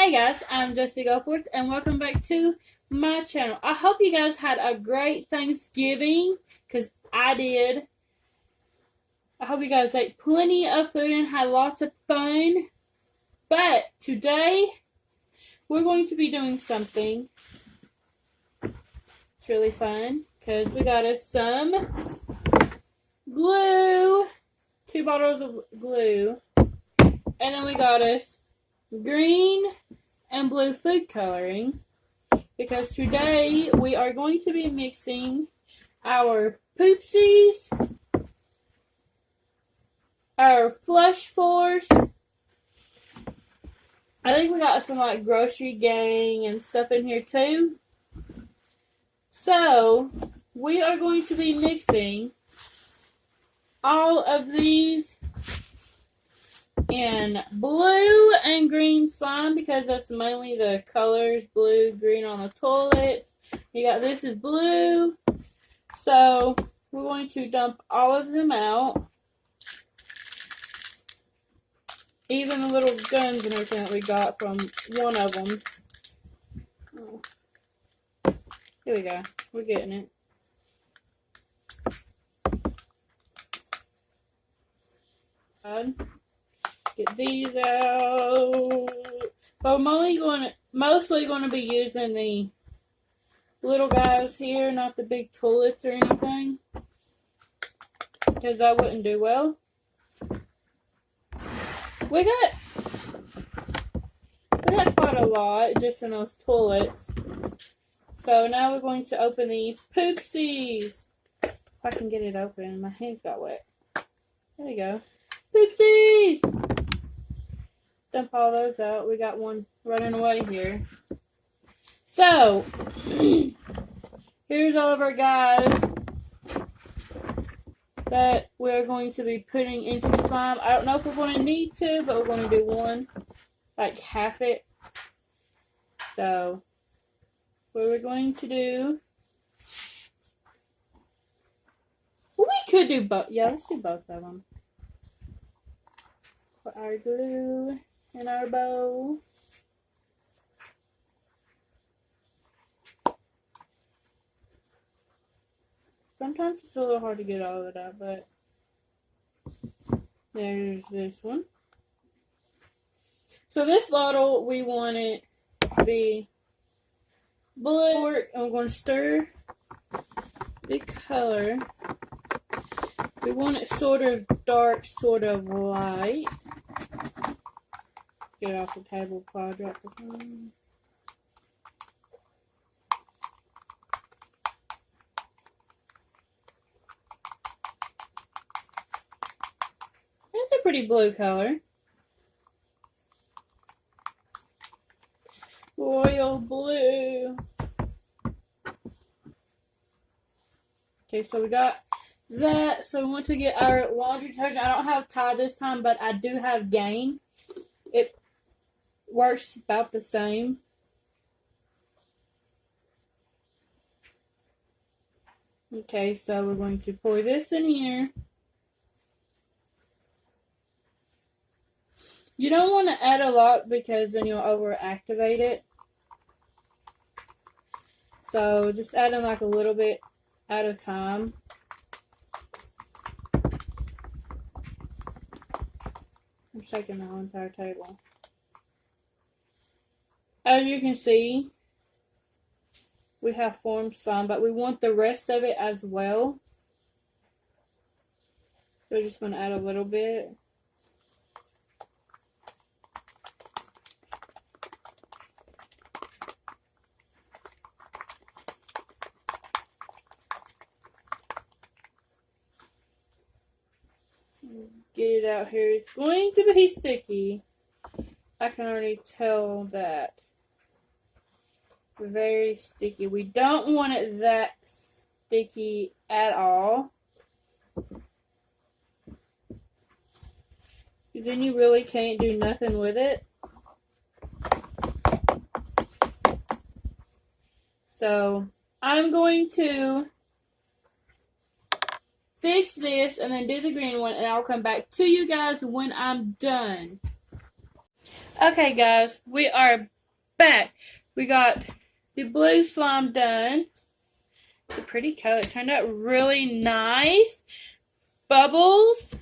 Hey guys, I'm Jessie Goforth and welcome back to my channel. I hope you guys had a great Thanksgiving because I did. I hope you guys ate plenty of food and had lots of fun. But today we're going to be doing something. It's really fun because we got us some glue, 2 bottles of glue, and then we got us green and blue food coloring because today we are going to be mixing our poopeez, our flush force. I think we got some like Grossery gang and stuff in here too. So we are going to be mixing all of these in blue and green slime because that's mainly the colors, blue, green on the toilet. You got this is blue. So we're going to dump all of them out. Even the little guns and everything that we got from one of them. Oh. Here we go. We're getting it. Get these out. But I'm mostly going to be using the little guys here, not the big toilets or anything, because that wouldn't do well. We got quite a lot just in those toilets. So now we're going to open these poopeez. If I can get it open, my hands got wet. There we go. Poopeez! Dump all those out. We got one running away here. So, here's all of our guys that we're going to be putting into slime. I don't know if we're going to need to, but we're going to do one, like half it. So, what we're going to do, well, we could do both. Yeah, let's do both of them. Put our glue in our bowl. Sometimes it's a little hard to get all of it out, but there's this one. So this bottle, we want it to be blue, and we're going to stir the color. We want it sort of dark, sort of light. Get it off the table before I drop the phone. That's a pretty blue color. Royal blue. Okay, so we got that. So we want to get our laundry detergent. I don't have Tide this time, but I do have Gain. It works about the same. Okay, so we're going to pour this in here. You don't want to add a lot because then you'll overactivate it. So just add in like a little bit at a time. I'm shaking the whole entire table. As you can see, we have formed some, but we want the rest of it as well. So we're just going to add a little bit. Get it out here. It's going to be sticky. I can already tell that. Very sticky. We don't want it that sticky at all. Because then you really can't do nothing with it. So I'm going to fix this and then do the green one, and I'll come back to you guys when I'm done. Okay guys, we are back. We got the blue slime done. It's a pretty color. It turned out really nice. Bubbles.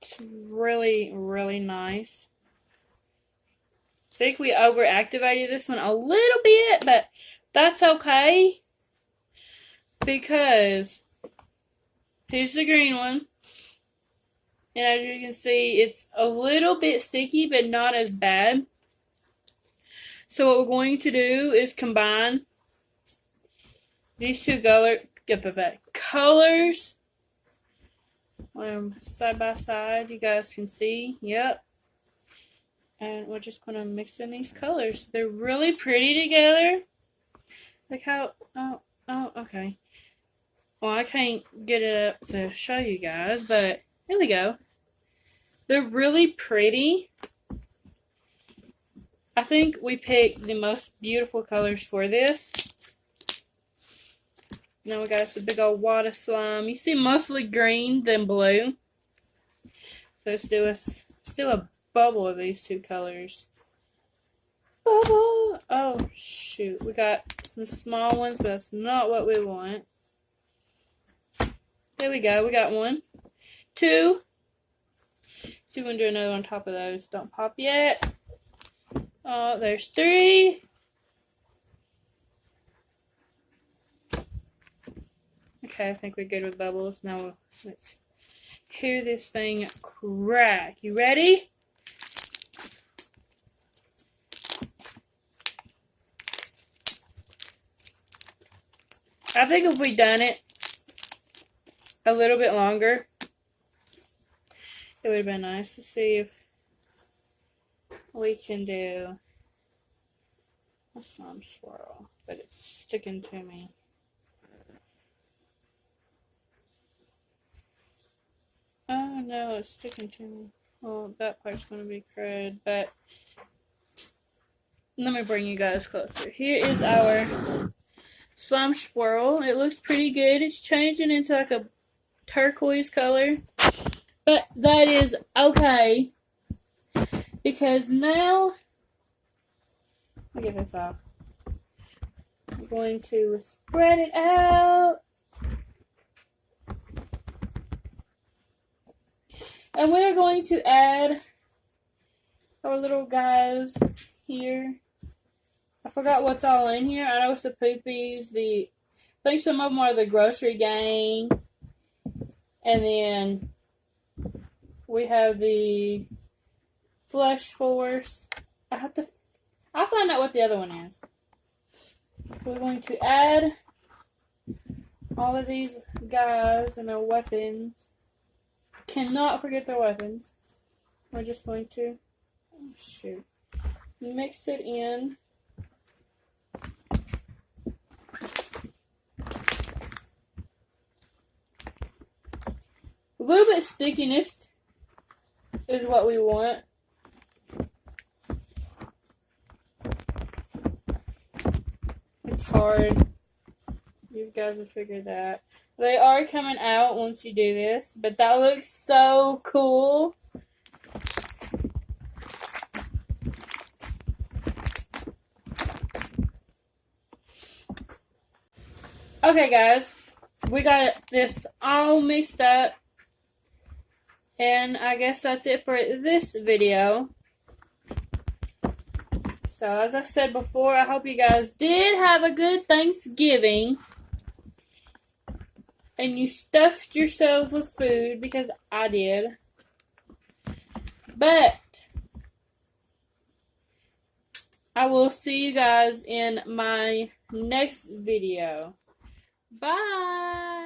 It's really, really nice. I think we overactivated this one a little bit, but that's okay. Because here's the green one. And as you can see, it's a little bit sticky, but not as bad. So what we're going to do is combine these two colors side by side. You guys can see. Yep. And we're just going to mix in these colors. They're really pretty together. Look how, oh, okay. Well, I can't get it up to show you guys, but here we go. They're really pretty. I think we picked the most beautiful colors for this. Now we got us a big old wad of slime. You see mostly green than blue. So let's do a bubble of these two colors. Bubble! Oh, shoot. We got some small ones, but that's not what we want. There we go. We got one. Two. See if we can do another on top of those. Don't pop yet. Oh, there's three. Okay, I think we're good with bubbles. Now let's hear this thing crack. You ready? I think if we done it a little bit longer, it would have been nice to see if we can do a slime swirl, but it's sticking to me. Oh no, it's sticking to me. Well, that part's going to be crud, but let me bring you guys closer. Here is our slime swirl. It looks pretty good. It's changing into like a turquoise color, but that is okay because now I'll get this off. I'm going to spread it out, and we're going to add our little guys here. I forgot what's all in here. I know it's the poopeez. I think some of them are the Grossery gang. And then we have the Flush Force. I'll find out what the other one is. So we're going to add all of these guys and their weapons. Cannot forget their weapons. We're just going to mix it in. A little bit of stickiness is what we want. It's hard. You guys will figure that. They are coming out once you do this, but that looks so cool. Okay, guys, we got this all mixed up. And I guess that's it for this video. So as I said before, I hope you guys did have a good Thanksgiving. And you stuffed yourselves with food because I did. But I will see you guys in my next video. Bye!